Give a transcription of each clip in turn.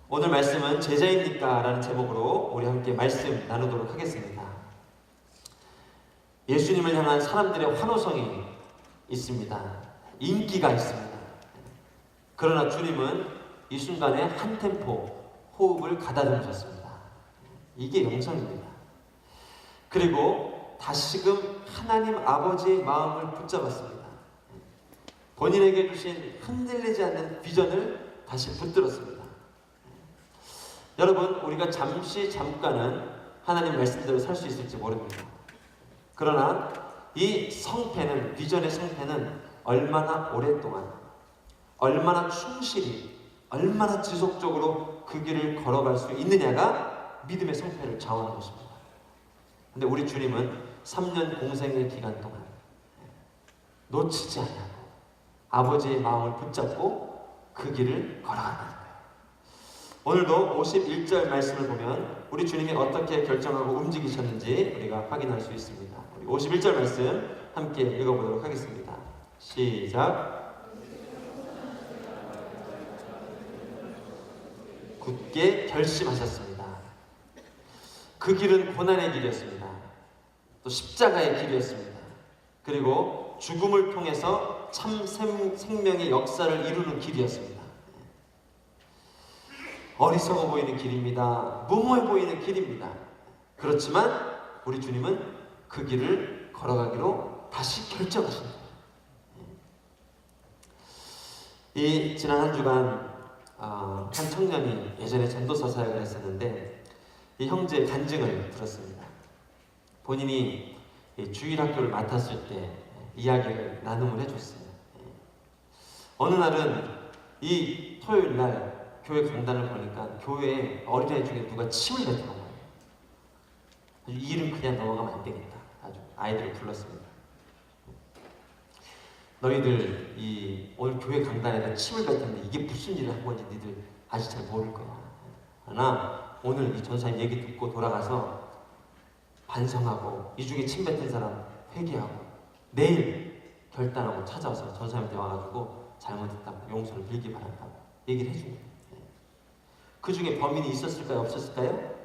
오늘 말씀은 제자입니까? 라는 제목으로 우리 함께 말씀 나누도록 하겠습니다. 예수님을 향한 사람들의 환호성이 있습니다. 인기가 있습니다. 그러나 주님은 이 순간에 한 템포 호흡을 가다듬으셨습니다. 이게 영성입니다. 그리고 다시금 하나님 아버지의 마음을 붙잡았습니다. 본인에게 주신 흔들리지 않는 비전을 다시 붙들었습니다. 여러분, 우리가 잠깐은 하나님 말씀대로 살 수 있을지 모릅니다. 그러나 이 성패는, 비전의 성패는 얼마나 오랫동안, 얼마나 충실히, 얼마나 지속적으로 그 길을 걸어갈 수 있느냐가 믿음의 성패를 좌우하는 것입니다. 근데 우리 주님은 3년 공생의 기간 동안 놓치지 않고 아버지의 마음을 붙잡고 그 길을 걸어가는 거예요. 오늘도 51절 말씀을 보면 우리 주님이 어떻게 결정하고 움직이셨는지 우리가 확인할 수 있습니다. 우리 51절 말씀 함께 읽어보도록 하겠습니다. 시작. 굳게 결심하셨습니다. 그 길은 고난의 길이었습니다. 또 십자가의 길이었습니다. 그리고 죽음을 통해서 참 생명의 역사를 이루는 길이었습니다. 어리석어 보이는 길입니다. 무모해 보이는 길입니다. 그렇지만 우리 주님은 그 길을 걸어가기로 다시 결정하신 거예요. 이 지난 한 주간 한 청년이 예전에 전도서 사역을 했었는데 이 형제의 간증을 들었습니다. 본인이 주일학교를 맡았을 때 이야기를 나눔을 해줬어요. 어느 날은 이 토요일 날 교회 강단을 보니까 교회에 어린아이 중에 누가 침을 뱉는 거예요. 이 일은 그냥 넘어가면 안 되겠다. 아주 아이들을 불렀습니다. 너희들 오늘 교회 강단에다 침을 뱉었는데 이게 무슨 일을 한 건지 너희들 아직 잘 모를 거야. 그러나 오늘 이 전사님 얘기 듣고 돌아가서 반성하고 이 중에 침 뱉은 사람 회개하고 내일 결단하고 찾아와서 전사님한테 와가지고 잘못했다고 용서를 빌기 바란다고 얘기를 해준 거예요. 그 중에 범인이 있었을까요? 없었을까요?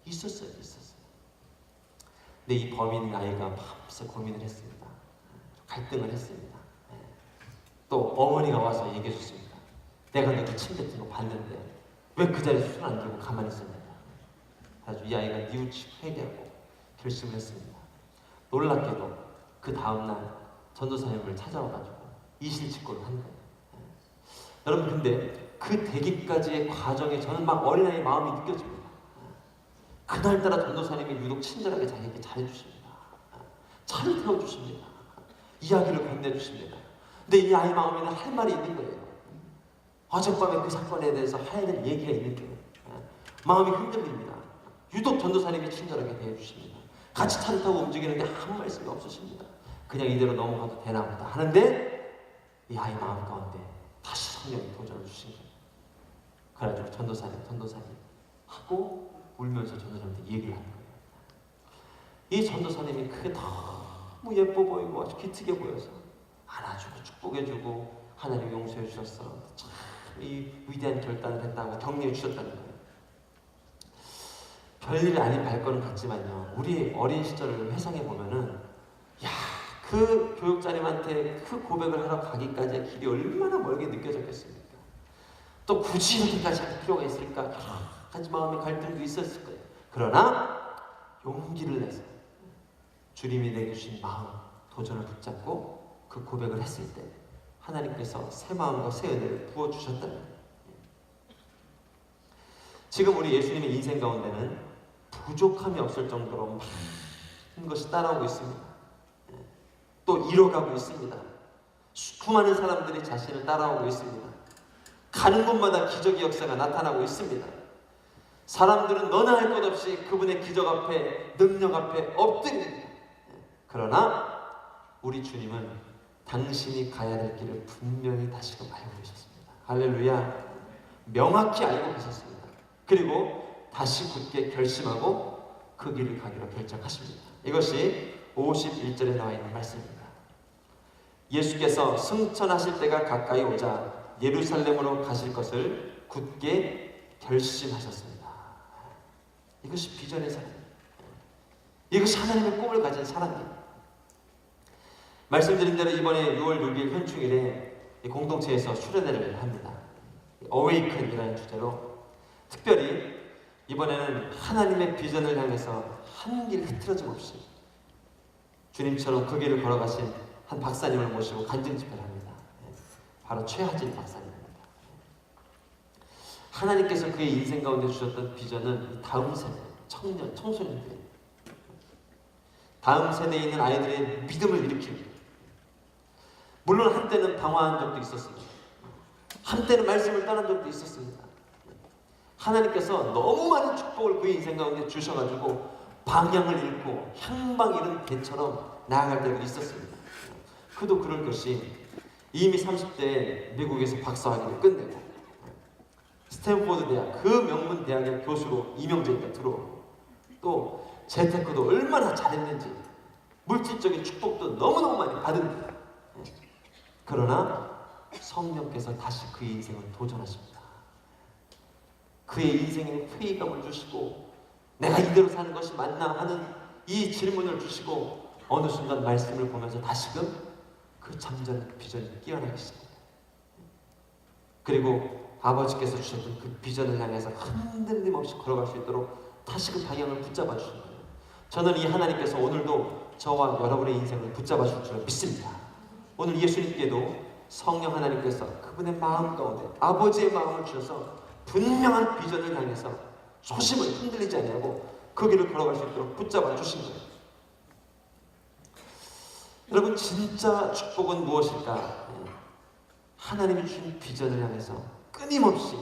있었어요. 근데 이 범인의 아이가 밤새 고민을 했습니다. 갈등을 했습니다. 또 어머니가 와서 얘기해 줬습니다. 내가 너그 침 뱉은 거 봤는데 왜 그 자리에서 손 안 들고 가만히 있었냐. 그래서 이 아이가 뉘우치고 회개하고 결심을 했습니다. 놀랍게도 그 다음날 전도사님을 찾아와가지고 이실직고를 한 거예요. 여러분, 근데 그 되기까지의 과정에 저는 막 어린아이의 마음이 느껴집니다. 그날따라 전도사님이 유독 친절하게 자기에게 잘해주십니다. 차를 태워주십니다. 이야기를 건네주십니다. 근데 이 아이 마음에는 할 말이 있는 거예요. 어젯밤에 그 사건에 대해서 해야 될 얘기가 있는 거예요. 마음이 흔들립니다. 유독 전도사님이 친절하게 대해주십니다. 같이 차를 타고 움직이는데 아무 말씀이 없으십니다. 그냥 이대로 넘어가도 되나 보다 하는데 이 아이 마음 가운데 다시 성령이 도전을 주신 거예요. 그래가지고 전도사님 하고 울면서 전도사님한테 얘기를 하는 거예요. 이 전도사님이 그게 너무 예뻐 보이고 아주 기특해 보여서 안아주고 축복해주고 하나님 용서해 주셨어. 참 이 위대한 결단을 했다고 격려해 주셨다는 거예요. 별일 아닌 발걸음 같지만요. 우리 어린 시절을 회상해 보면은 그 교육자님한테 그 고백을 하러 가기까지의 길이 얼마나 멀게 느껴졌겠습니까? 또 굳이 이렇게까지 할 필요가 있을까? 여러 가지 마음의 갈등도 있었을 거예요. 그러나 용기를 내서 주님이 내주신 마음, 도전을 붙잡고 그 고백을 했을 때 하나님께서 새 마음과 새 은혜를 부어주셨다는 거예요. 지금 우리 예수님의 인생 가운데는 부족함이 없을 정도로 많은 것이 따라오고 있습니다. 또 이뤄가고 있습니다. 수많은 사람들이 자신을 따라오고 있습니다. 가는 곳마다 기적의 역사가 나타나고 있습니다. 사람들은 너나 할 것 없이 그분의 기적 앞에, 능력 앞에 엎드립니다. 그러나 우리 주님은 당신이 가야 될 길을 분명히 다시금 알고 계셨습니다. 할렐루야. 명확히 알고 계셨습니다. 그리고 다시 굳게 결심하고 그 길을 가기로 결정하십니다. 이것이 51절에 나와 있는 말씀입니다. 예수께서 승천하실 때가 가까이 오자 예루살렘으로 가실 것을 굳게 결심하셨습니다. 이것이 비전의 사람이에요. 이것이 하나님의 꿈을 가진 사람이에요. 말씀드린 대로 이번에 6월 6일 현충일에 공동체에서 수련회를 합니다. Awaken이라는 주제로 특별히 이번에는 하나님의 비전을 향해서 한 길 흐트러짐 없이 주님처럼 그 길을 걸어가신 한 박사님을 모시고 간증 집회를 합니다. 바로 최하진 박사님입니다. 하나님께서 그의 인생 가운데 주셨던 비전은 다음 세대, 청년, 청소년들, 다음 세대에 있는 아이들의 믿음을 일으키는, 물론 한때는 방황한 적도 있었습니다. 한때는 말씀을 떠난 적도 있었습니다. 하나님께서 너무 많은 축복을 그의 인생 가운데 주셔가지고 방향을 잃고 향방 잃은 개처럼 나아갈 때도 있었습니다. 그도 그럴 것이 이미 30대에 미국에서 박사학위를 끝내고 스탠포드 대학, 그 명문 대학의 교수로 임용제가 들어오고 또 재테크도 얼마나 잘했는지 물질적인 축복도 너무너무 많이 받은, 그러나 성령께서 다시 그의 인생을 도전하십니다. 그의 인생에 회의감을 주시고 내가 이대로 사는 것이 맞나 하는 이 질문을 주시고 어느 순간 말씀을 보면서 다시금 그 잠자는 비전이 깨어나기 시작합니다. 그리고 아버지께서 주셨던 그 비전을 향해서 흔들림 없이 걸어갈 수 있도록 다시금 방향을 붙잡아 주신 거예요. 저는 이 하나님께서 오늘도 저와 여러분의 인생을 붙잡아 줄 줄 믿습니다. 오늘 예수님께도 성령 하나님께서 그분의 마음 가운데 아버지의 마음을 주셔서 분명한 비전을 향해서 초심을 흔들리지 않냐고 그 길을 걸어갈 수 있도록 붙잡아 주신 거예요. 여러분, 진짜 축복은 무엇일까? 하나님이 주신 비전을 향해서 끊임없이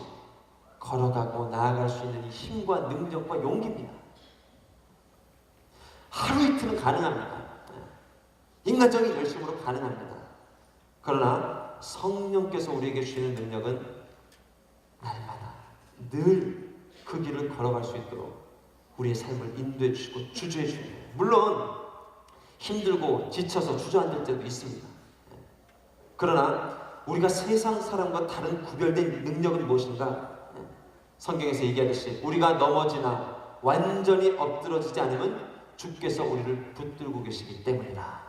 걸어가고 나아갈 수 있는 이 힘과 능력과 용기입니다. 하루 이틀은 가능합니다. 인간적인 열심으로 가능합니다. 그러나 성령께서 우리에게 주시는 능력은 날마다 늘 그 길을 걸어갈 수 있도록 우리의 삶을 인도해 주시고 주주해 주시는 거예요. 물론 힘들고 지쳐서 주저앉을 때도 있습니다. 그러나 우리가 세상 사람과 다른 구별된 능력은 무엇인가? 성경에서 얘기하듯이 우리가 넘어지나 완전히 엎드러지지 않으면 주께서 우리를 붙들고 계시기 때문이라.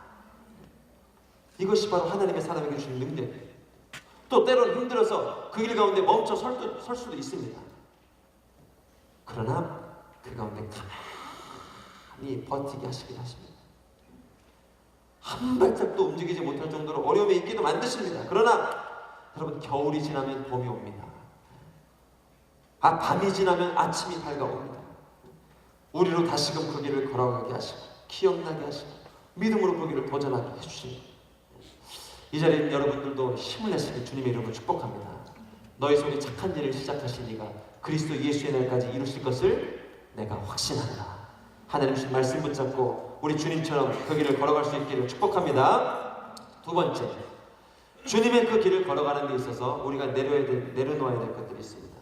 이것이 바로 하나님의 사람에게 주신 능력이에요. 또 때로는 힘들어서 그 길 가운데 멈춰 설 수도 있습니다. 그러나 그 가운데 가만히 버티게 하시긴 하십니다. 한 발짝도 움직이지 못할 정도로 어려움에 있기도 만드십니다. 그러나 여러분, 겨울이 지나면 봄이 옵니다. 밤이 지나면 아침이 밝아옵니다. 우리로 다시금 그 길을 걸어가게 하시고 기억나게 하시고 믿음으로 그 길을 도전하게 해주십니다. 이 자리에 있는 여러분들도 힘을 내시길 주님의 이름으로 축복합니다. 너희 속에 착한 일을 시작하신 이가 그리스도 예수의 날까지 이루실 것을 내가 확신한다. 하나님 주신 말씀 붙잡고 우리 주님처럼 그 길을 걸어갈 수 있기를 축복합니다. 두 번째, 주님의 그 길을 걸어가는 데 있어서 우리가 내려놓아야 될 것들이 있습니다.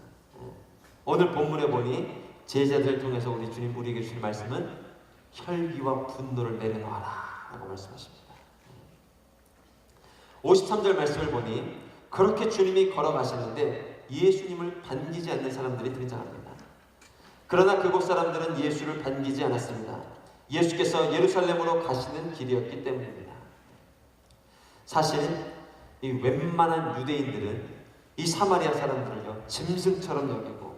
오늘 본문에 보니 제자들을 통해서 우리 주님 우리에게 주신 말씀은 혈기와 분노를 내려놓아라 라고 말씀하십니다. 53절 말씀을 보니 그렇게 주님이 걸어가시는데 예수님을 반기지 않는 사람들이 등장합니다. 그러나 그곳 사람들은 예수를 반기지 않았습니다. 예수께서 예루살렘으로 가시는 길이었기 때문입니다. 사실 이 웬만한 유대인들은 이 사마리아 사람들을요 짐승처럼 여기고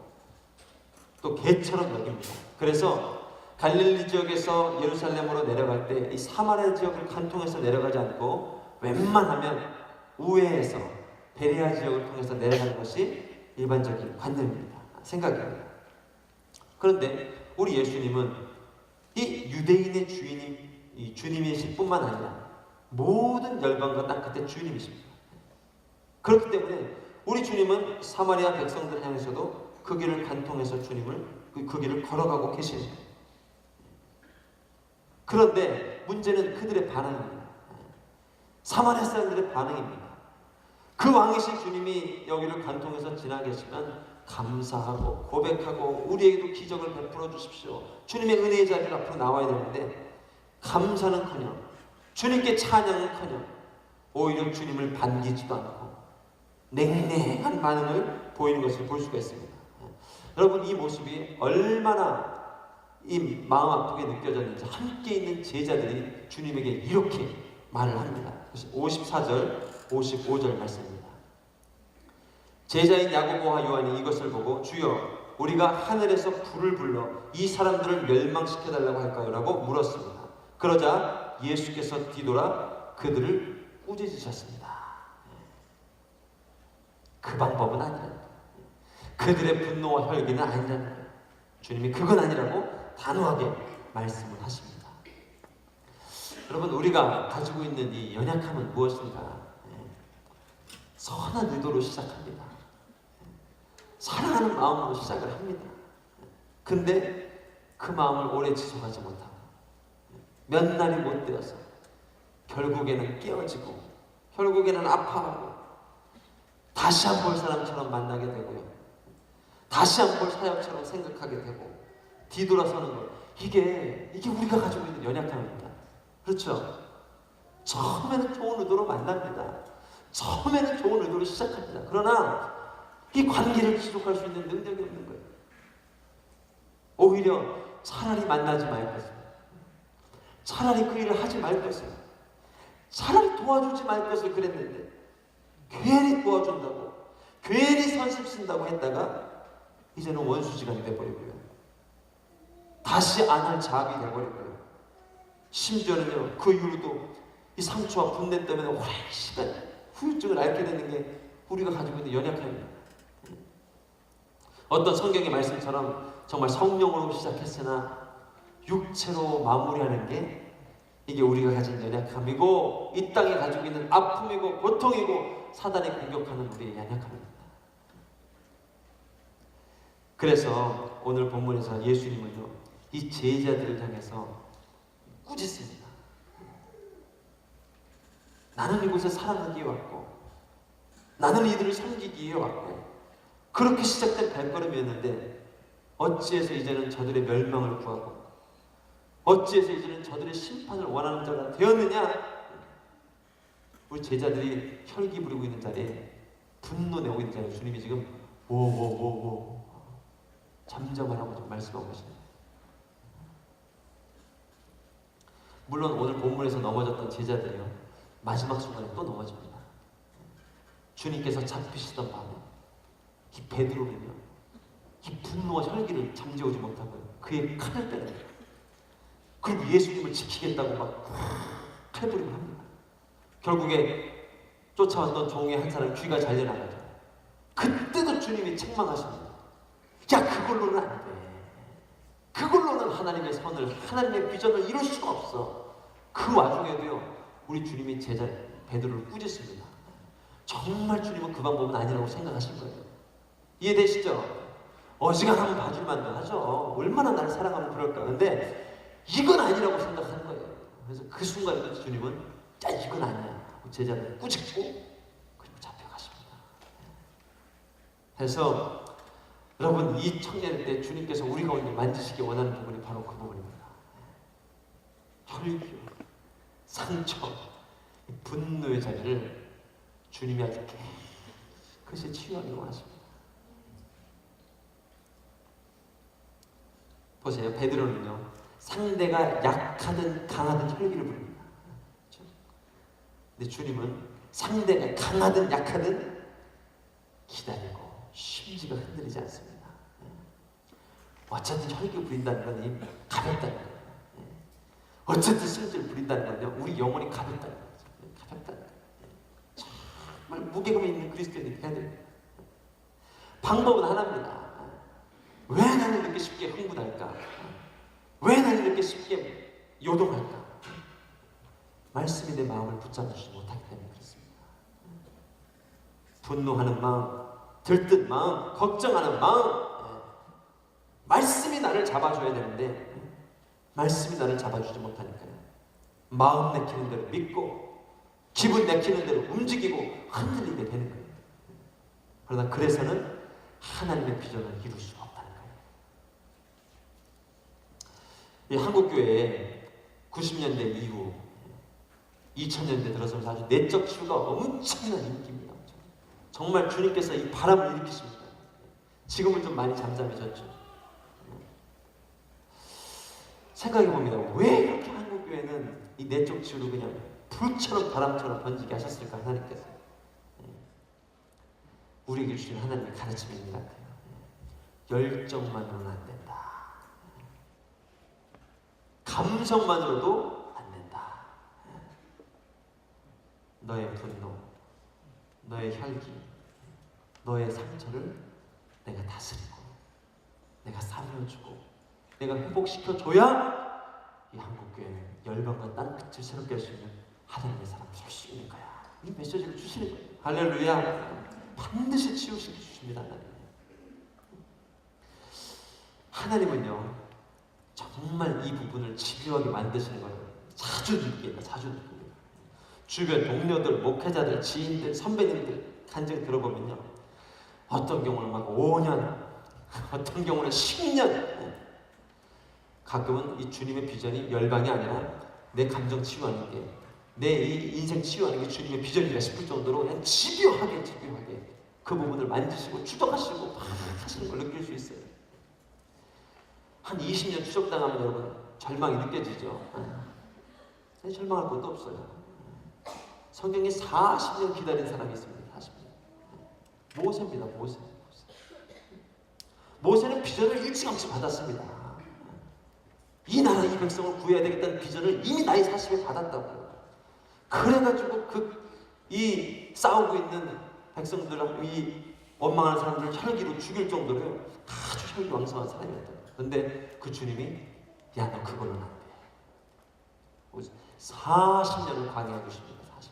또 개처럼 여깁니다. 그래서 갈릴리 지역에서 예루살렘으로 내려갈 때 이 사마리아 지역을 관통해서 내려가지 않고 웬만하면 우회해서 베레아 지역을 통해서 내려가는 것이 일반적인 관념입니다. 생각입니다. 그런데 우리 예수님은 이 유대인의 주님이실 뿐만 아니라 모든 열방과 땅 끝의 주님이십니다. 그렇기 때문에 우리 주님은 사마리아 백성들 향해서도 그 길을 관통해서 그 길을 걸어가고 계십니다. 그런데 문제는 그들의 반응입니다. 사마리아 사람들의 반응입니다. 그 왕이신 주님이 여기를 관통해서 지나 계시면 감사하고 고백하고 우리에게도 기적을 베풀어 주십시오. 주님의 은혜의 자리를 앞으로 나와야 되는데 감사는커녕 주님께 찬양은커녕 오히려 주님을 반기지도 않고 냉랭한 반응을 보이는 것을 볼 수가 있습니다. 여러분, 이 모습이 얼마나 이 마음 아프게 느껴졌는지 함께 있는 제자들이 주님에게 이렇게 말을 합니다. 54절, 55절 말씀입니다. 제자인 야고보와 요한이 이것을 보고 주여 우리가 하늘에서 불을 불러 이 사람들을 멸망시켜달라고 할까요? 라고 물었습니다. 그러자 예수께서 뒤돌아 그들을 꾸짖으셨습니다. 그 방법은 아니라는 거예요. 그들의 분노와 혈기는 아니라는 거예요. 주님이 그건 아니라고 단호하게 말씀을 하십니다. 여러분, 우리가 가지고 있는 이 연약함은 무엇인가? 선한 의도로 시작합니다. 사랑하는 마음으로 시작을 합니다. 근데 그 마음을 오래 지속하지 못하고 몇 날이 못 되어서 결국에는 깨어지고 결국에는 아파하고 다시 안 볼 사람처럼 만나게 되고요. 다시 안 볼 사역처럼 생각하게 되고 뒤돌아서는 것. 이게 우리가 가지고 있는 연약함입니다. 그렇죠? 처음에는 좋은 의도로 만납니다. 처음에는 좋은 의도로 시작합니다. 그러나 이 관계를 지속할 수 있는 능력이 없는 거예요. 오히려 차라리 만나지 말 것을, 차라리 그 일을 하지 말 것을, 차라리 도와주지 말 것을 그랬는데 괜히 도와준다고, 괜히 선심 쓴다고 했다가 이제는 원수지간이 돼버리고요. 다시 안 할 자학이 돼버리고요. 심지어는요, 그 이후로도 이 상처와 분냄 때문에 오랜 시간 후유증을 앓게 되는 게 우리가 가지고 있는 연약함입니다. 어떤 성경의 말씀처럼 정말 성령으로 시작했으나 육체로 마무리하는 게 이게 우리가 가진 연약함이고 이 땅에 가지고 있는 아픔이고 고통이고 사단이 공격하는 우리의 연약함입니다. 그래서 오늘 본문에서 예수님은요, 이 제자들을 향해서 꾸짖습니다. 나는 이곳에 사랑하기 위해 왔고 나는 이들을 섬기기 위해 왔고 그렇게 시작된 발걸음이었는데 어찌해서 이제는 저들의 멸망을 구하고 어찌해서 이제는 저들의 심판을 원하는 자가 되었느냐? 우리 제자들이 혈기 부리고 있는 자리에 분노 내고 있는 자리에 주님이 지금 오오오오 잠잠하라고 좀 말씀하고 계십니다. 물론 오늘 본문에서 넘어졌던 제자들이요, 마지막 순간에 또 넘어집니다. 주님께서 잡히시던 밤에 이 베드로는요, 이 분노와 혈기를 잠재우지 못하고 그의 칼을 빼냅니다. 그리고 예수님을 지키겠다고 막 칼부림을 합니다. 결국에 쫓아왔던 종의 한 사람이 귀가 잘려나가죠. 그때도 주님이 책망하십니다. 야, 그걸로는 안 돼. 그걸로는 하나님의 선을, 하나님의 비전을 이룰 수가 없어. 그 와중에도요, 우리 주님이 제자 베드로를 꾸짖습니다. 정말 주님은 그 방법은 아니라고 생각하신 거예요. 이해되시죠? 어지간하면 봐줄 만도 하죠. 얼마나 나를 사랑하면 그럴까. 근데 이건 아니라고 생각하는 거예요. 그래서 그 순간에 주님은 야, 이건 아니야. 제자를 꾸짖고 그리고 잡혀가십니다. 그래서 여러분, 이 청년일 때 주님께서 우리 가운데 만지시기 원하는 부분이 바로 그 부분입니다. 혈기, 상처, 분노의 자리를 주님이 아주 깨끗이 치유하기 원하십니다. 보세요. 베드로는요, 상대가 약하든 강하든 혈기를 부립니다. 그렇죠? 근데 주님은 상대가 강하든 약하든 기다리고 심지가 흔들리지 않습니다. 어쨌든 혈기 부린다는 건 가볍다는 거예요. 어쨌든 승질을 부린다는 건요, 우리 영혼이 가볍다는 거죠. 가볍다는 거예요. 정말 무게감이 있는 그리스도인이 돼야 됩니다. 방법은 하나입니다. 왜 나는 이렇게 쉽게 흥분할까? 왜 나는 이렇게 쉽게 요동할까? 말씀이 내 마음을 붙잡지 못하기 때문에 그렇습니다. 분노하는 마음, 들뜬 마음, 걱정하는 마음, 말씀이 나를 잡아줘야 되는데 말씀이 나를 잡아주지 못하니까요, 마음 내키는 대로 믿고 기분 내키는 대로 움직이고 흔들리게 되는 거예요. 그러나 그래서는 하나님의 비전을 이룰 수가 없다는 거예요. 이 한국교회에 90년대 이후 2000년대 들어서면서 아주 내적 치유가 엄청난 인기입니다. 정말 주님께서 이 바람을 일으키십니다. 지금은 좀 많이 잠잠해졌죠. 생각해봅니다. 왜 이렇게 한국교회는 이 내적 치유를 그냥 불처럼 바람처럼 번지게 하셨을까, 하나님께서. 우리에게 주신 하나님의 가르침이 있는 것 같아요. 열정만으로는 안 된다. 감성만으로도 안 된다. 너의 분노, 너의 혈기, 너의 상처를 내가 다스리고, 내가 살려주고, 내가 회복시켜줘야 이 한국교회는 열방과 땅끝을 새롭게 할 수 있는 하나님의 사람이 될 수 있는 거야. 이 메시지를 주시는 거예요. 할렐루야. 반드시 치유시켜 주십니다. 하나님은요, 정말 이 부분을 집요하게 만드시는 거예요. 자주 느낍니다. 자주 느낍니다. 주변 동료들, 목회자들, 지인들, 선배님들 간증 들어보면요, 어떤 경우는 막 5년, 어떤 경우는 10년. 가끔은 이 주님의 비전이 열방이 아니라 내 감정 치유하는 게, 내 이 인생 치유하는 게 주님의 비전이라 싶을 정도로 그냥 집요하게 그 부분을 만지시고 추적하시고 막 하시는 걸 느낄 수 있어요. 한 20년 추적당하면 여러분 절망이 느껴지죠. 절망할 것도 없어요. 성경에 40년 기다린 사람이 있습니다. 40년. 모세입니다. 모세는 비전을 일찌감치 받았습니다. 이 나라 이 백성을 구해야 되겠다는 비전을 이미 나이 40에 받았다고요. 그래가지고 이 싸우고 있는 백성들하고 이 원망하는 사람들을 혈기로 죽일 정도로 아주 혈기왕성한 사람이었다. 그런데 그 주님이 야, 너 그걸로는 안 돼. 40년을 강의해 주십니다. 40년.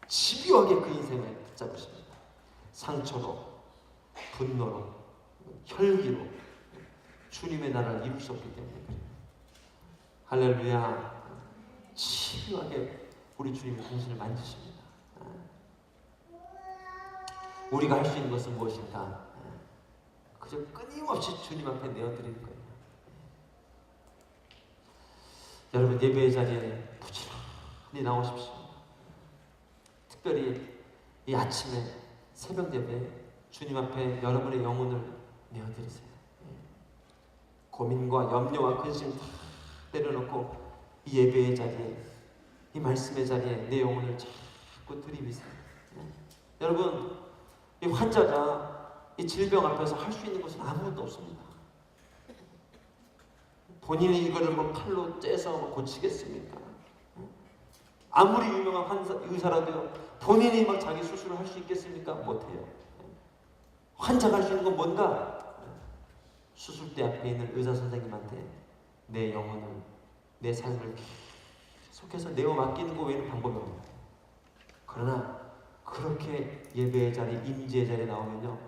집요하게 그 인생을 붙잡으십니다. 상처로, 분노로, 혈기로 주님의 나라를 이룰 수 없기 때문에 그래요. 할렐루야. 집요하게 우리 주님이 당신을 만지십니다. 우리가 할 수 있는 것은 무엇인가? 그저 끊임없이 주님 앞에 내어드리는 거예요. 여러분 예배의 자리에 부지런히 나오십시오. 특별히 이 아침에 새벽 예배 주님 앞에 여러분의 영혼을 내어드리세요. 고민과 염려와 근심 다 내려놓고 이 예배의 자리에, 이 말씀의 자리에 내 영혼을 자꾸 들이미세요. 여러분, 이 환자가 이 질병 앞에서 할 수 있는 것은 아무것도 없습니다. 본인이 이거를 뭐 칼로 째서 뭐 고치겠습니까? 아무리 유명한 의사라도요, 본인이 막 자기 수술을 할 수 있겠습니까? 못해요. 환자가 할 수 있는 건 뭔가? 수술대 앞에 있는 의사 선생님한테 내 영혼을, 내 삶을 계속해서 내어 맡기는 거 외에는 방법이 없는 거예요. 그러나 그렇게 예배의 자리, 임재의 자리에 나오면요,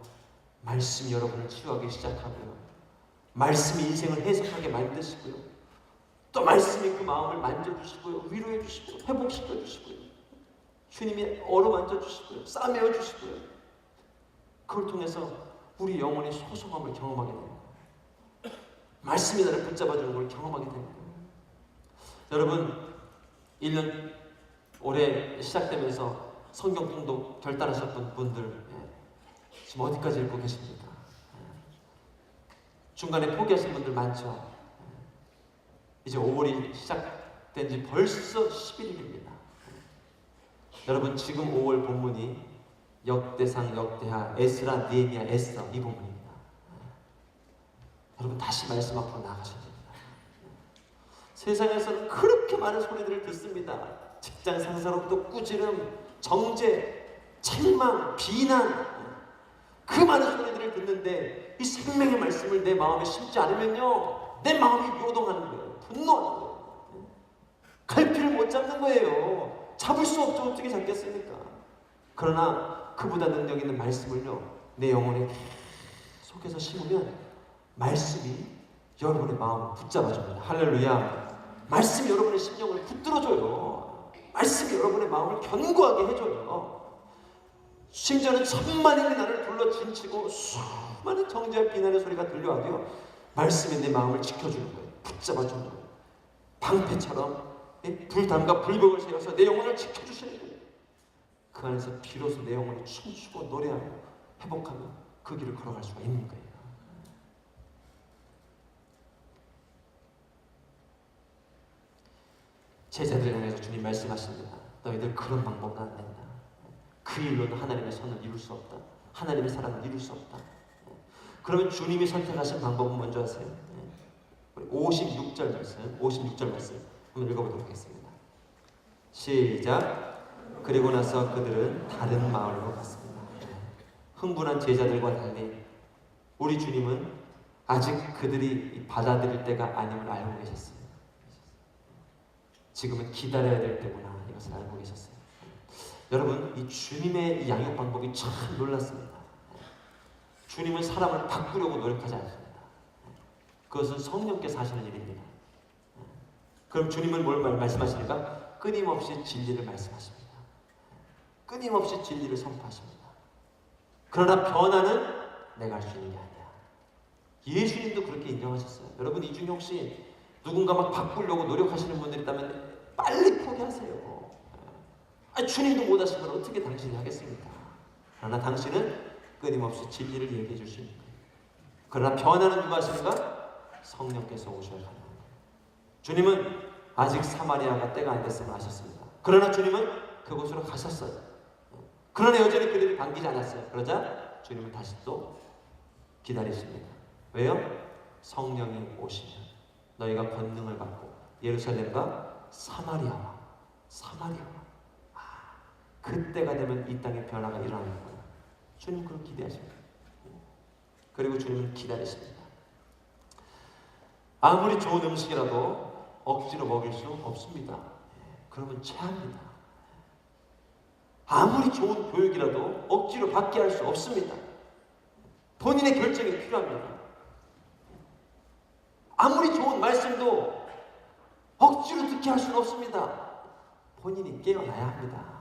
말씀이 여러분을 치유하기 시작하고요, 말씀이 인생을 해석하게 만드시고요, 또 말씀이 그 마음을 만져주시고요, 위로해 주시고 회복시켜 주시고요, 주님이 어루만져 주시고요, 싸매어 주시고요, 그걸 통해서 우리 영혼의 소성함을 경험하게 됩니다. 말씀이 나를 붙잡아주는 걸 경험하게 됩니다. 여러분, 1년 올해 시작되면서 성경 통독 결단하셨던 분들 지금 어디까지 읽고 계십니까? 중간에 포기하신 분들 많죠. 이제 5월이 시작된 지 벌써 11일입니다. 여러분, 지금 5월 본문이 역대상, 역대하, 에스라, 느헤미야, 에스더 이 본문입니다. 여러분, 다시 말씀 앞으로 나가셔야 됩니다. 세상에서는 그렇게 많은 소리들을 듣습니다. 직장 상사로부터 꾸지람, 정죄, 책망, 비난, 그 많은 소리들을 듣는데 이 생명의 말씀을 내 마음에 심지 않으면요, 내 마음이 요동하는 거예요. 분노하는 거예요. 갈피를 못 잡는 거예요. 잡을 수 없죠. 어떻게 잡겠습니까? 그러나 그보다 능력 있는 말씀을요, 내 영혼에 속에서 심으면 말씀이 여러분의 마음을 붙잡아줍니다. 할렐루야. 말씀이 여러분의 심령을 붙들어줘요. 말씀이 여러분의 마음을 견고하게 해줘요. 심지어는 천만인이 나를 둘러진치고 수많은 정죄와 비난의 소리가 들려와도요, 말씀이 내 마음을 지켜주는 거예요. 붙잡아주는 거예요. 방패처럼 불담과 불병을 세워서 내 영혼을 지켜주시는 거예요. 그 안에서 비로소 내 영혼이 춤추고 노래하고 회복하며 그 길을 걸어갈 수가 있는 거예요. 제자들을 향해서 주님 말씀하십니다. 너희들 그런 방법은 안 된다. 그 일로는 하나님의 선을 이룰 수 없다. 하나님의 사랑을 이룰 수 없다. 그러면 주님이 선택하신 방법은 먼저 하세요. 56절 말씀 한번 읽어보도록 하겠습니다. 시작. 그리고 나서 그들은 다른 마을로 갔습니다. 흥분한 제자들과 달리 우리 주님은 아직 그들이 받아들일 때가 아님을 알고 계셨어요. 지금은 기다려야 될 때구나, 이것을 알고 계셨어요. 여러분, 이 주님의 이 양육 방법이 참 놀랐습니다. 주님은 사람을 바꾸려고 노력하지 않습니다. 그것은 성령께서 하시는 일입니다. 그럼 주님은 뭘 말씀하시니까? 끊임없이 진리를 말씀하십니다. 끊임없이 진리를 선포하십니다. 그러나 변화는 내가 할 수 있는 게 아니야. 예수님도 그렇게 인정하셨어요. 여러분, 이 중에 혹시 누군가 막 바꾸려고 노력하시는 분들이 있다면 빨리 포기하세요. 주님도 못하신 걸 어떻게 당신이 하겠습니까? 그러나 당신은 끊임없이 진리를 얘기해 줄 수 있는 거예요. 그러나 변화는 누가 하십니까? 성령께서 오셔야 하는 거예요. 주님은 아직 사마리아가 때가 안 됐음을 아셨습니다. 그러나 주님은 그곳으로 가셨어요. 그러나 여전히 그들이 반기지 않았어요. 그러자 주님은 다시 또 기다리십니다. 왜요? 성령이 오시면 너희가 권능을 받고 예루살렘과 사마리아와 그때가 되면 이 땅에 변화가 일어나는 거예요. 주님 그걸 기대하십니다. 그리고 주님은 기다리십니다. 아무리 좋은 음식이라도 억지로 먹일 수 없습니다. 그러면 체합니다. 아무리 좋은 교육이라도 억지로 받게 할 수 없습니다. 본인의 결정이 필요합니다. 아무리 좋은 말씀도 억지로 듣게 할 수는 없습니다. 본인이 깨어나야 합니다.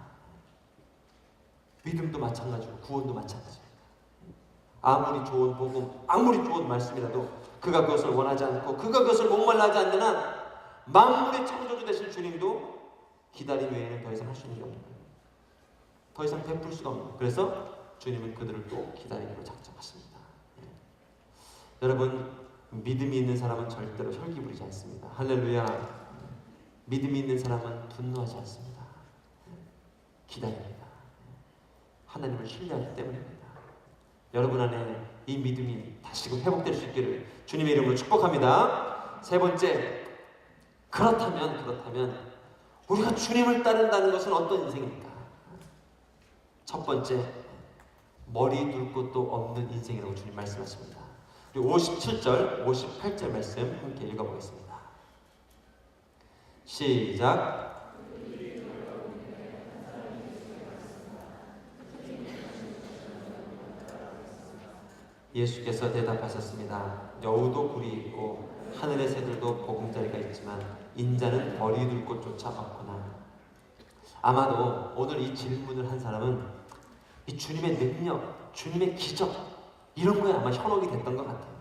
믿음도 마찬가지고 구원도 마찬가지입니다. 아무리 좋은 복음, 아무리 좋은 말씀이라도 그가 그것을 원하지 않고 그가 그것을 목말라하지 않는 한 만물의 창조주 되신 주님도 기다림 외에는 더 이상 할 수 있는 게 없는 거예요. 더 이상 베풀 수가 없는 거예요. 그래서 주님은 그들을 또 기다리기로 작정하십니다. 여러분, 믿음이 있는 사람은 절대로 혈기 부리지 않습니다. 할렐루야. 믿음이 있는 사람은 분노하지 않습니다. 기다립니다. 하나님을 신뢰하기 때문입니다. 여러분 안에 이 믿음이 다시금 회복될 수 있기를 주님의 이름으로 축복합니다. 세 번째, 그렇다면 우리가 주님을 따른다는 것은 어떤 인생입니까? 첫 번째, 머리 둘 곳도 없는 인생이라고 주님 말씀하십니다. 그리고 57절, 58절 말씀 함께 읽어보겠습니다. 시작. 예수께서 대답하셨습니다. 여우도 굴이 있고 하늘의 새들도 보금자리가 있지만 인자는 머리 둘 곳조차 없구나. 아마도 오늘 이 질문을 한 사람은 이 주님의 능력, 주님의 기적 이런 거에 아마 현혹이 됐던 것 같아요.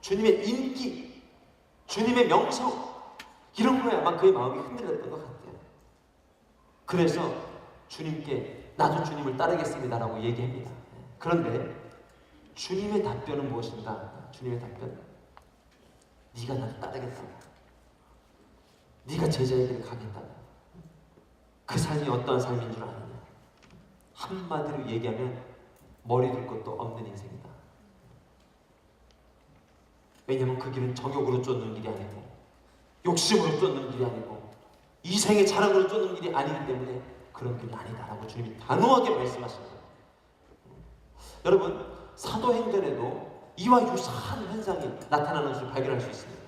주님의 인기, 주님의 명성 이런 거에 아마 그의 마음이 흔들렸던 것 같아요. 그래서 주님께 나도 주님을 따르겠습니다라고 얘기합니다. 그런데 주님의 답변은 무엇인가? 주님의 답변, 네가 나를 따르겠다고, 네가 제자의 길을 가겠다고. 그 삶이 어떠한 삶인 줄 아느냐? 한마디로 얘기하면 머리 둘 것도 없는 인생이다. 왜냐하면 그 길은 정욕으로 쫓는 길이 아니고 욕심으로 쫓는 길이 아니고 이생의 자랑으로 쫓는 길이 아니기 때문에 그런 길이 아니다라고 주님이 단호하게 말씀하십니다. 여러분, 사도행전에도 이와 유사한 현상이 나타나는 것을 발견할 수 있습니다.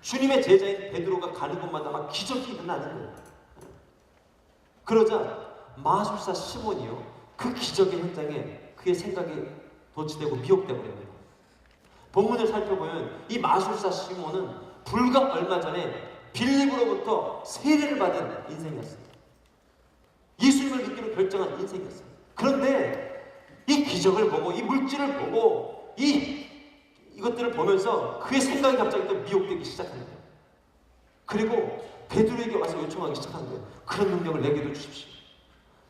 주님의 제자인 베드로가 가는 곳마다 막 기적이 일어나는 거예요. 그러자 마술사 시몬이요, 그 기적의 현장에 그의 생각이 도취되고 미혹되어 버립니다. 본문을 살펴보면 이 마술사 시몬은 불과 얼마 전에 빌립으로부터 세례를 받은 인생이었습니다. 예수님을 믿기로 결정한 인생이었어요. 그런데 이 기적을 보고 이 물질을 보고 이것들을 보면서 그의 생각이 갑자기 또 미혹되기 시작한 거예요. 그리고 베드로에게 와서 요청하기 시작한 거예요. 그런 능력을 내게도 주십시오.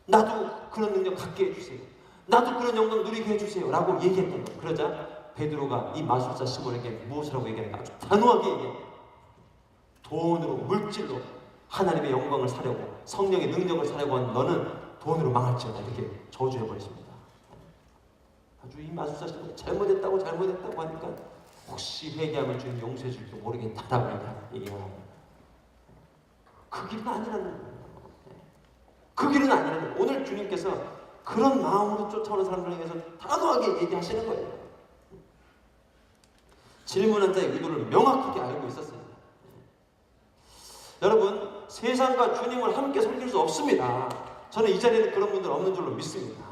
나도 그런 능력 갖게 해주세요. 나도 그런 영광 누리게 해주세요. 라고 얘기했던 거예요. 그러자 베드로가 이 마술사 시몬에게 무엇이라고 얘기하는가 아주 단호하게 얘기해요. 돈으로, 물질로 하나님의 영광을 사려고, 성령의 능력을 사려고 한 너는 돈으로 망할지어다. 이렇게 저주해버리십니다. 아주 이 마술사 시몬이 잘못했다고 하니까 혹시 회개하면 주님 용서해 줄지도 모르겠다라고 얘기합니다. 그 길은 아니라는 거예요. 그 길은 아니라는 거예요. 오늘 주님께서 그런 마음으로 쫓아오는 사람들에 대해서 단호하게 얘기하시는 거예요. 질문한 자의 의도를 명확하게 알고 있었어요. 여러분, 세상과 주님을 함께 섬길 수 없습니다. 저는 이 자리에는 그런 분들 없는 줄로 믿습니다.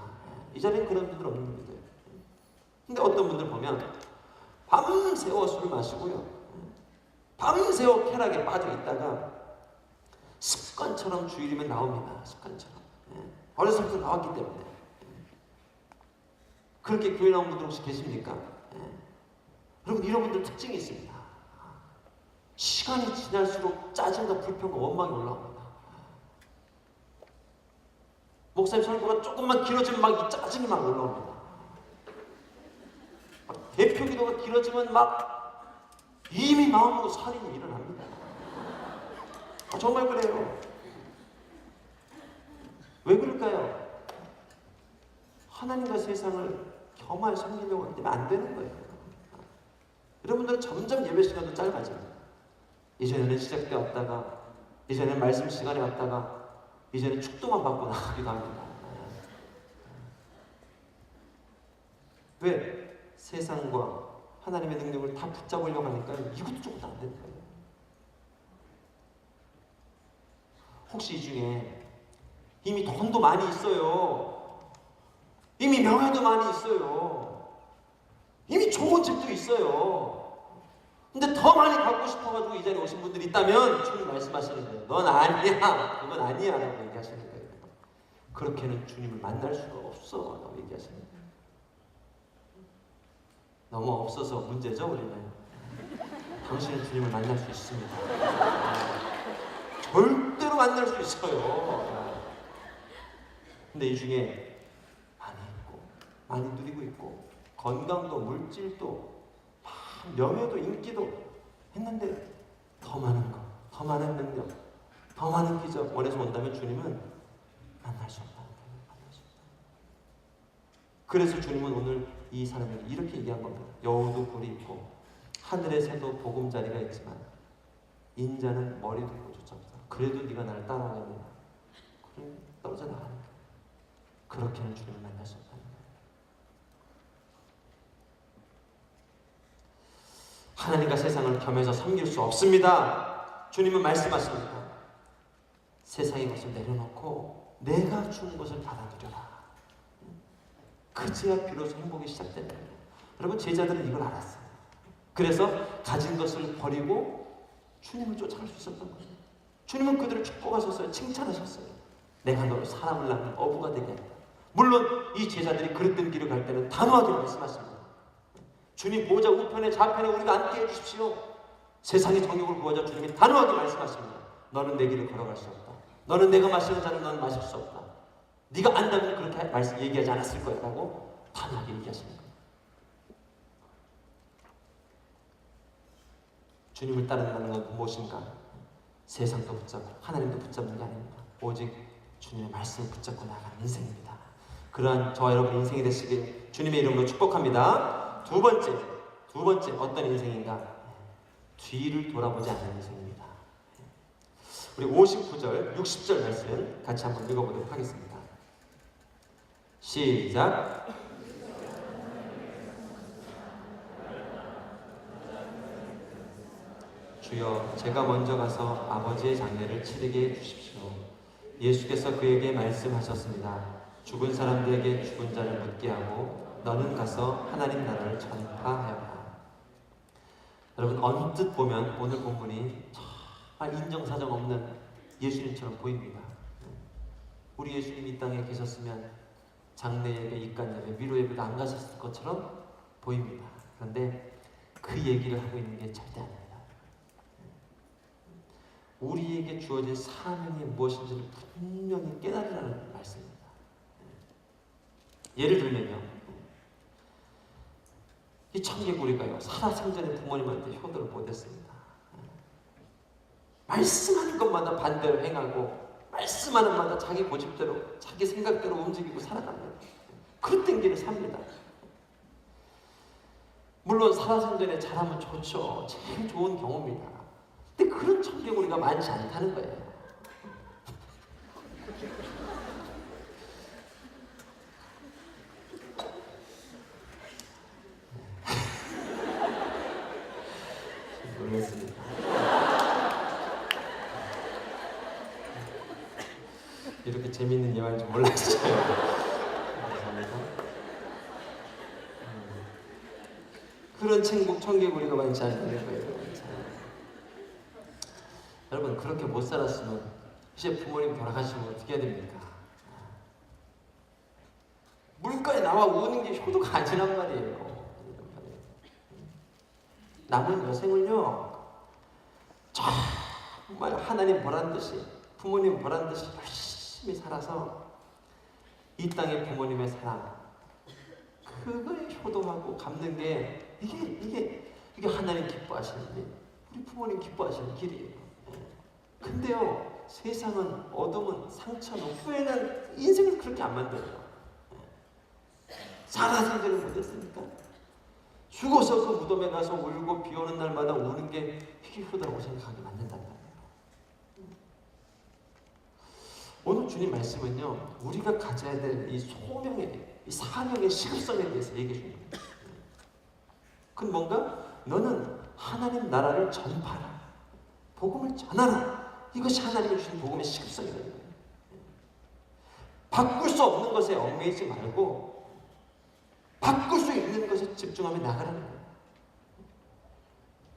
이 자리에는 그런 분들 없는 분들. 근데 어떤 분들 보면 밤새워 술 마시고요, 밤새워 쾌락에 빠져 있다가 습관처럼 주일이면 나옵니다. 습관처럼. 어렸을 때부터 나왔기 때문에. 그렇게 교회 나온 분들 혹시 계십니까? 여러분, 이런 분들 특징이 있습니다. 시간이 지날수록 짜증과 불평과 원망이 올라옵니다. 목사님 설교가 조금만 길어지면 막 이 짜증이 막 올라옵니다. 대표 기도가 길어지면 막 이미 마음으로 살인이 일어납니다. 정말 그래요. 왜 그럴까요? 하나님과 세상을 겸하여 섬기려고 하기 때문에 안 되는 거예요. 여러분들은 점점 예배 시간도 짧아져요. 이전에는 시작 때 왔다가, 이전에는 말씀 시간에 왔다가, 이제는 축도만 받고 나가기도 합니다. 왜? 세상과 하나님의 능력을 다 붙잡으려고 하니까 이것도 조금도 안 되는 거예요. 혹시 이 중에 이미 돈도 많이 있어요. 이미 명예도 많이 있어요. 이미 좋은 집도 있어요. 근데 더 많이 갖고 싶어가지고 이 자리에 오신 분들이 있다면 주님 말씀하시는 거예요. 넌 아니야. 그건 아니야. 라고 얘기하시는 거예요. 그렇게는 주님을 만날 수가 없어. 라고 얘기하시는 거예요. 너무 없어서 문제죠, 우리는. 당신은 주님을 만날 수 있습니다. 절대로 만날 수 있어요. 근데 이 중에 많이 있고, 많이 누리고 있고, 건강도, 물질도, 명예도, 인기도 했는데 더 많은 것, 더 많은 능력, 더 많은 기적 원해서 온다면 주님은 만날 수 없다는 거예요. 만날 수 없다. 그래서 주님은 오늘 이 사람에게 이렇게 얘기한 겁니다. 여우도 뿔이 있고 하늘의 새도 보금자리가 있지만 인자는 머리도 있고 조차없다. 그래도 네가 나를 따라오면 그럼 떨어져 나가는 거예요. 그렇게는 주님을 만날 수 없다는 거예요. 하나님과 세상을 겸해서 섬길 수 없습니다. 주님은 말씀하십니다. 세상의 것을 내려놓고 내가 준 것을 받아들여라. 그제야 비로소 행복이 시작되는 거예요. 여러분, 제자들은 이걸 알았어요. 그래서 가진 것을 버리고 주님을 쫓아갈 수 있었던 거예요. 주님은 그들을 축복하셨어요. 칭찬하셨어요. 내가 너를 사람을 낳는 어부가 되게 한다. 물론 이 제자들이 그릇된 길을 갈 때는 단호하게 말씀하십니다. 주님 보호자 우편에 좌편에 우리가 앉게 해주십시오. 세상의 정욕을 구하자 주님이 단호하게 말씀하십니다. 너는 내 길을 걸어갈 수 없다. 너는 내가 마시는 잔을 너는 마실 수 없다. 네가 안다면 그렇게 얘기하지 않았을 거야 라고 단호하게 얘기하시는 거예요. 주님을 따른다는 건 무엇인가? 세상도 붙잡고 하나님도 붙잡는 게 아닙니다. 오직 주님의 말씀을 붙잡고 나가는 인생입니다. 그러한 저와 여러분 인생이 되시길 주님의 이름으로 축복합니다. 두 번째 어떤 인생인가? 뒤를 돌아보지 않는 인생입니다. 우리 59절, 60절 말씀 같이 한번 읽어보도록 하겠습니다. 시작. 주여, 제가 먼저 가서 아버지의 장례를 치르게 해주십시오. 예수께서 그에게 말씀하셨습니다. 죽은 사람들에게 죽은 자를 묻게 하고 너는 가서 하나님 나라를 전파하여라. 여러분, 언뜻 보면 오늘 본문이 정말 인정사정 없는 예수님처럼 보입니다. 우리 예수님이 이 땅에 계셨으면 장례 예배, 입간 예배, 위로 예배도 안 가셨을 것처럼 보입니다. 그런데 그 얘기를 하고 있는 게 절대 아닙니다. 우리에게 주어진 사명이 무엇인지를 분명히 깨달으라는 말씀입니다. 예를 들면요, 이 청개구리가요 살아생전에 부모님한테 효도를 못했습니다. 말씀하는 것마다 반대로 행하고 말씀하는 마다 자기 고집대로 자기 생각대로 움직이고 살아갑니다. 그릇된 길을 삽니다. 물론 살아생전에 잘하면 좋죠. 제일 좋은 경우입니다. 근데 그런 청개구리가 많지 않다는 거예요. 놀랐습니다. 이렇게 재밌는 예화인 줄 몰랐어요. 감사합니다. 그런 청개구리가 많지 않다는 거예요. 여러분, 그렇게 못 살았으면 이제 부모님 돌아가시면 어떻게 해야 됩니까? 물가에 나와 우는 게 효도가 아니란 말이에요. 남은 여생을요 정말 하나님 보란듯이 부모님 보란듯이 열심히 살아서 이 땅의 부모님의 사랑 그거에 효도하고 갚는 게 이게 하나님 기뻐하시는 일, 우리 부모님 기뻐하시는 길이에요. 근데요 세상은 어둠은 상처는 후회는 인생을 그렇게 안 만들어요. 살아생전을 못했으니까 죽어서 그 무덤에 가서 울고 비 오는 날마다 우는 게 이게 효도라고 생각하게 만든단 말이에요. 오늘 주님 말씀은요 우리가 가져야 될 이 소명의 이 사명의 시급성에 대해서 얘기해 줍니다. 그건 뭔가 너는 하나님 나라를 전파하라, 복음을 전하라. 이것이 하나님이 주신 복음의 시급성이라는 거예요. 바꿀 수 없는 것에 얽매이지 말고 바꿀 수 있는 것에 집중하며 나가라는 거예요.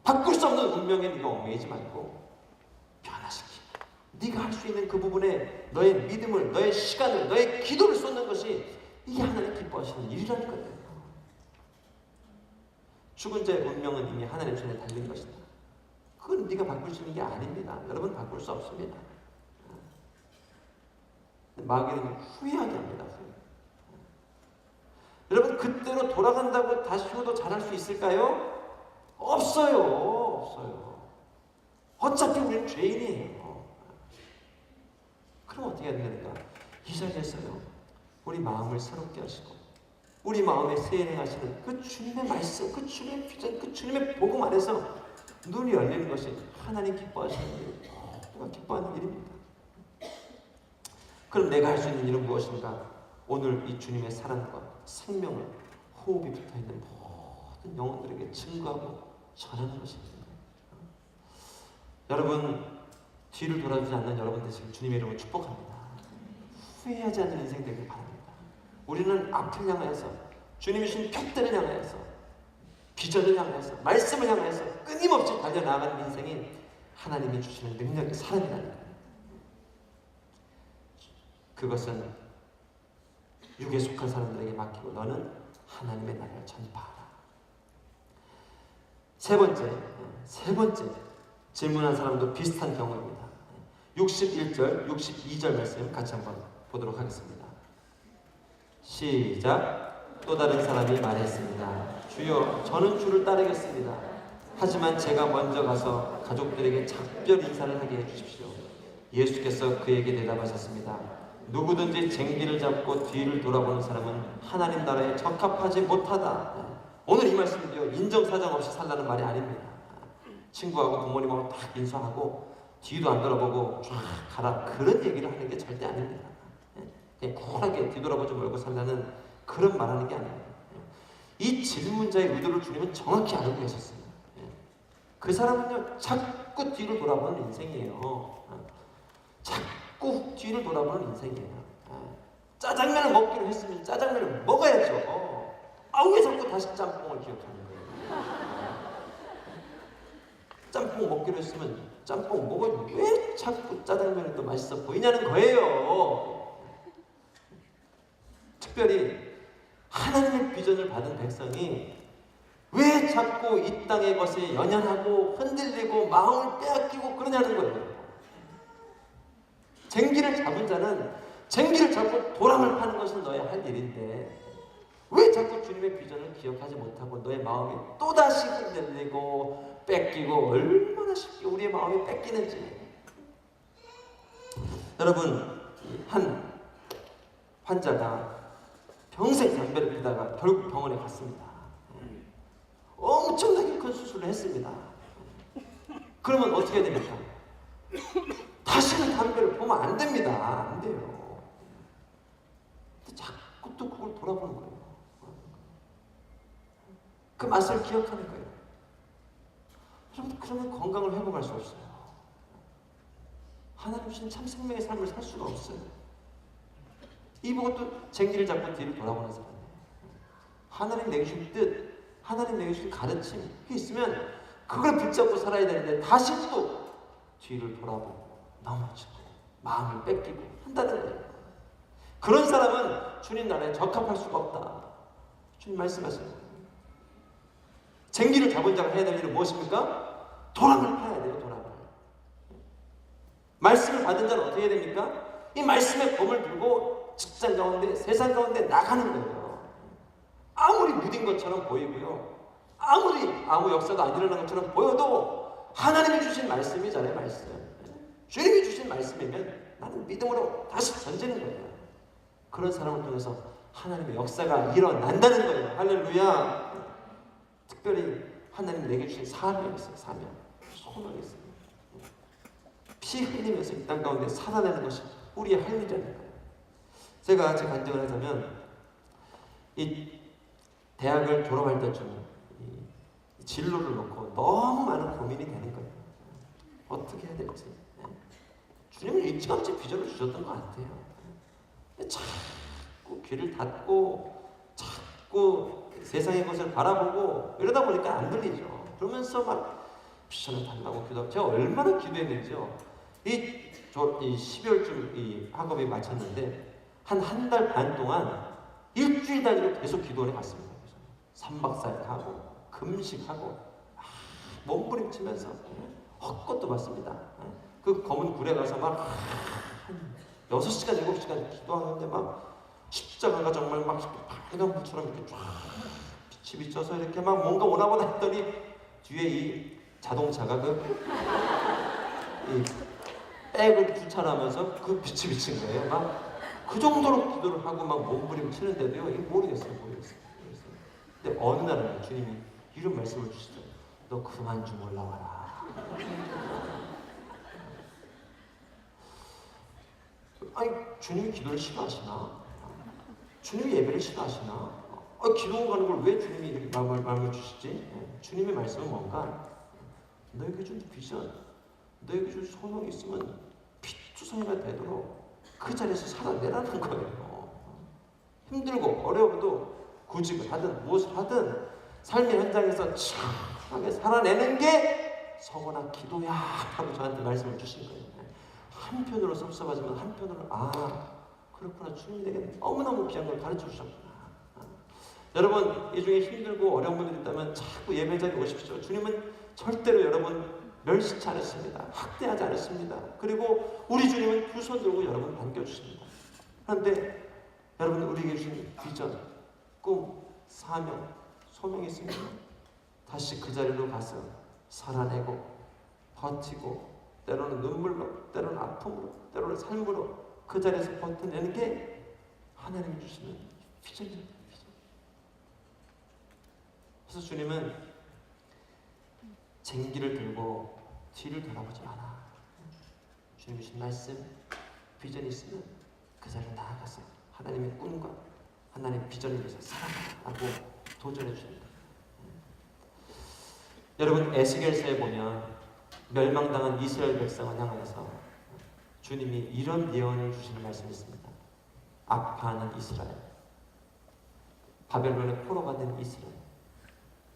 바꿀 수 없는 운명에 네가 얽매이지 말고 변화시키라. 네가 할 수 있는 그 부분에 너의 믿음을, 너의 시간을, 너의 기도를 쏟는 것이 이게 하나님 기뻐하시는 일이라는 거예요. 죽은 자의 운명은 이미 하나님 손에 달린 것이다. 그건 네가 바꿀 수 있는 게 아닙니다. 여러분 바꿀 수 없습니다. 마귀는 후회하게 합니다. 여러분 그때로 돌아간다고 다시 효도 잘할 수 있을까요? 없어요. 없어요. 어차피 우리는 죄인이에요. 그럼 어떻게 해야 되는가? 이 자리에서요 우리 마음을 새롭게 하시고 우리 마음에 세행하시는 그 주님의 말씀, 그 주님의 비전, 그 주님의 복음 안에서 눈이 열리는 것이 하나님 기뻐하시는 일, 누가 기뻐하는 일입니다. 그럼 내가 할 수 있는 일은 무엇인가? 오늘 이 주님의 사랑과 생명을 호흡이 붙어있는 모든 영혼들에게 증거하고 전하는 것입니다. 여러분 뒤를 돌아주지 않는 여러분 되시길 주님의 이름으로 축복합니다. 후회하지 않는 인생 되길 바랍니다. 우리는 앞을 향하여서 주님이 주신 표대를 향하여서 비전을 향하여서 말씀을 향하여서 끊임없이 달려나가는 인생이 하나님이 주시는 능력의 사람이라는 거예요. 그것은 육에 속한 사람들에게 맡기고 너는 하나님의 나라를 전파하라. 세 번째 질문한 사람도 비슷한 경우입니다. 61절, 62절 말씀 같이 한번 보도록 하겠습니다. 시작. 또 다른 사람이 말했습니다. 주여, 저는 주를 따르겠습니다. 하지만 제가 먼저 가서 가족들에게 작별 인사를 하게 해주십시오. 예수께서 그에게 대답하셨습니다. 누구든지 쟁기를 잡고 뒤를 돌아보는 사람은 하나님 나라에 적합하지 못하다. 오늘 이 말씀은요 인정사정 없이 살라는 말이 아닙니다. 친구하고 부모님하고 딱 인사하고 뒤도 안 돌아보고 쫙 가라 그런 얘기를 하는 게 절대 아닙니다. 그냥 쿨하게 뒤돌아보지 말고 살라는 그런 말하는 게 아닙니다. 이 질문자의 의도를 주님은 정확히 알고 계셨어요. 그 사람은요 자꾸 뒤를 돌아보는 인생이에요. 자꾸 뒤를 돌아보는 인생이에요. 짜장면을 먹기로 했으면 짜장면을 먹어야죠. 왜 자꾸 다시 짬뽕을 기억하는 거예요? 짬뽕 먹기로 했으면 짬뽕 먹어야지 왜 자꾸 짜장면이 또 맛있어 보이냐는 거예요. 특별히 하나님의 비전을 받은 백성이 왜 자꾸 이 땅의 것에 연연하고 흔들리고 마음을 빼앗기고 그러냐는 거예요. 쟁기를 잡은 자는 쟁기를 잡고 도랑을 파는 것은 너의 할 일인데 자꾸 주님의 비전을 기억하지 못하고 너의 마음이 또다시 흔들리고 뺏기고 얼마나 쉽게 우리의 마음이 뺏기는지. 여러분, 한 환자가 평생 담배를 피다가 결국 병원에 갔습니다. 엄청나게 큰 수술을 했습니다. 그러면 어떻게 됩니까? 다시는 담배를 보면 안 됩니다. 안 돼요. 자꾸 또 그걸 돌아보는 거예요. 그 맛을 기억하는 거예요. 그러면 건강을 회복할 수 없어요. 하나님 주신 참 생명의 삶을 살 수가 없어요. 이 보고 또 쟁기를 잡고 뒤로 돌아보는 사람이에요. 하나님 내게 주신 뜻, 하나님 내게 주신 가르침, 그게 있으면 그걸 붙잡고 살아야 되는데 다시 또 뒤를 돌아보고 넘어지고 마음을 뺏기고 한다는 거예요. 그런 사람은 주님 나라에 적합할 수가 없다. 주님 말씀하세요. 쟁기를 잡은 자가 해야 될 일은 무엇입니까? 도랑을 파야 돼요. 도랑을. 말씀을 받은 자는 어떻게 해야 됩니까? 이 말씀의 검을 들고 직장 가운데 세상 가운데 나가는 거예요. 아무리 무딘 것처럼 보이고요, 아무리 아무 역사도 안 일어난 것처럼 보여도 하나님이 주신 말씀이잖아요. 말씀. 주님이 주신 말씀이면 나는 믿음으로 다시 던지는 거예요. 그런 사람을 통해서 하나님의 역사가 일어난다는 거예요. 할렐루야. 특별히 하나님 내게 주신 사명이 있어요. 사명, 소명이 있어요. 피 흘리면서 이 땅 가운데 살아내는 것이 우리의 할 일이라는 거예요. 제가 제 간증을 하자면, 이 대학을 졸업할 때쯤 이 진로를 놓고 너무 많은 고민이 되는 거예요. 어떻게 해야 될지. 주님은 일찌감치 비전을 주셨던 것 같아요. 자꾸 귀를 닫고 자꾸 세상의 것을 바라보고 이러다 보니까 안 들리죠. 그러면서 막 비전을 달라고 기도하고, 제가 얼마나 기도했는지요. 이 12월쯤 이 학업이 마쳤는데 한 달 반 동안 일주일 단위로 계속 기도원에 갔습니다. 3박 4일 하고 금식하고 몸부림치면서 헛것도 봤습니다. 그 검은 굴에 가서 막 6시간 7시간 기도하는데 막 십자가가 정말 막 빨간 불처럼 이렇게 쫙 빛이 비쳐서 이렇게 막 뭔가 오나보다 했더니 뒤에 이 자동차가 이 백을 주차하면서 그 빛이 비친 거예요. 막 그 정도로 기도를 하고 막 몸부림 치는데도요, 이게 모르겠어요. 근데 어느 날은 주님이 이런 말씀을 주시죠. 너 그만 좀 올라와라. 아니, 주님이 기도를 싫어하시나? 주님이 예배를 싫어하시나? 기도 가는 걸 왜 주님이 이렇게 마음을 주시지? 주님의 말씀은 뭔가, 너에게 준 비전, 너에게 준 소명이 있으면 빛투성이가 되도록 그 자리에서 살아내라는 거예요. 힘들고 어려워도 구직을 하든 무엇을 하든 삶의 현장에서 착하게 살아내는 게 서거나 기도야 하고 저한테 말씀을 주신 거예요. 한편으로 섭섭하지만 한편으로 그렇구나, 주님이 내게 너무너무 귀한 걸 가르쳐 주셨구나. 여러분, 이 중에 힘들고 어려운 분들이 있다면 자꾸 예배 자리에 오십시오. 주님은 절대로 여러분 멸시치 않으십니다. 학대하지 않으십니다. 그리고 우리 주님은 두 손 들고 여러분 반겨주십니다. 그런데 여러분, 우리에게 주신 비전, 꿈, 사명, 소명이 있으면 다시 그 자리로 가서 살아내고 버티고, 때로는 눈물로, 때로는 아픔으로, 때로는 삶으로 그 자리에서 버텨내는 게 하나님이 주시는 비전입니다. 그래서 주님은 쟁기를 들고 뒤를 돌아보지 않아. 주님이 주신 말씀, 비전이 있으면 그 자리에 나아가서 하나님의 꿈과 하나님의 비전을 위해서 살아가라고 도전해 주십니다. 여러분, 에스겔서에 보면 멸망당한 이스라엘 백성을 향하여서 주님이 이런 예언을 주시는 말씀이 있습니다. 아파하는 이스라엘, 바벨론의 포로가 된 이스라엘,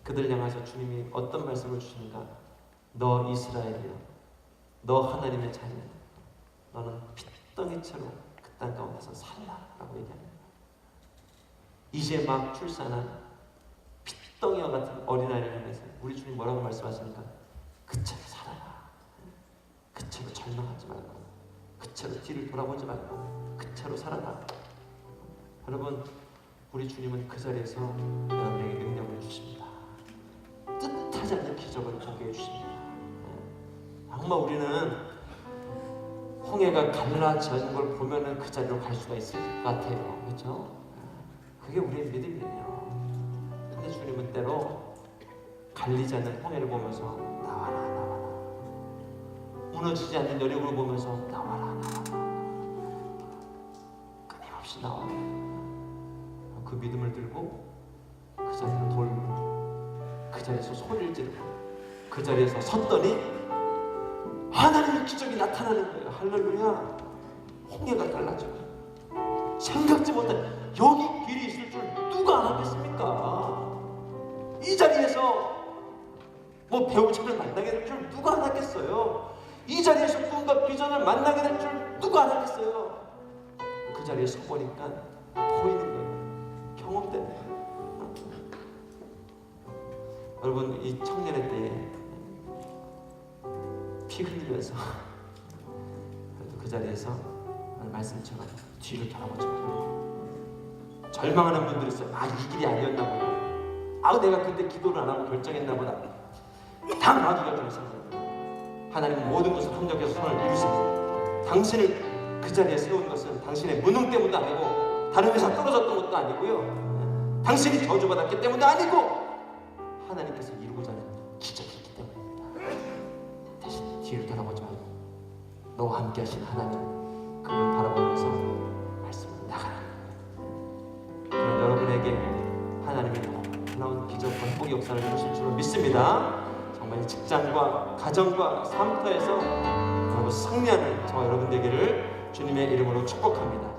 그들 향해서 주님이 어떤 말씀을 주시는가? 너 이스라엘이여, 너 하나님의 자녀, 너는 핏덩이채로 그 땅 가운데서 살라 라고 얘기합니다. 이제 막 출산한 핏덩이와 같은 어린아이를 향해서 우리 주님 뭐라고 말씀하십니까? 그채로 살아라. 그채로 절망하지 말고, 그채로 뒤를 돌아보지 말고, 그채로 살아라. 여러분, 우리 주님은 그 자리에서 여러분에게 능력을 주십니다. 뜻하지 않는 기적을 보게 해주십니다. 정말 우리는 홍해가 갈라지는 걸 보면은 그 자리로 갈 수가 있을 것 같아요. 그렇죠? 그게 우리의 믿음이에요. 근데 주님은 때로 갈리지 않는 홍해를 보면서 나와라 나와라, 무너지지 않는 여력을 보면서 나와라 나와라, 끊임없이 나와라. 그 믿음을 들고 그 자리로 돌고 그 자리에서 소리를 지르고 그 자리에서 섰더니 하나님의 기적이 나타나는 거예요. 할렐루야. 홍해가 갈라지고 생각지 못한 여기 길이 있을 줄 누가 알았겠습니까? 이 자리에서 뭐 배우자를 만나게 될 줄 누가 알았겠어요? 이 자리에서 꿈과 비전을 만나게 될 줄 누가 알았겠어요? 그 자리에 서보니까 보이는 거예요. 경험되는 거예요. 여러분, 이 청년의 때에 피 흘리면서 그래도 그 자리에서 말씀처럼 뒤를 돌아보지 말고 절망하는 분들이 있어요. 이 길이 아니었나 보다. 내가 그때 기도를 안 하고 결정했나 보다. 다 나도 결정했습니다. 하나님은 모든 것을 합력해서 선을 이루십니다. 당신을 그 자리에 세운 것은 당신의 무능 때문도 아니고 다른 회사 떨어졌던 것도 아니고요, 당신이 저주받았기 때문도 아니고 하나님께서 이루고자 하는 기적이기 때문입니다. 대신 뒤를 돌아보지 말고 너와 함께 하신 하나님, 그분 바라보면서 말씀을 나가라. 그런 여러분에게 하나님의 놀라운 기적과 행복의 역사를 이루실 줄로 믿습니다. 정말 직장과 가정과 삶터에서 여러분 승리하는 저와 여러분 되기를 주님의 이름으로 축복합니다.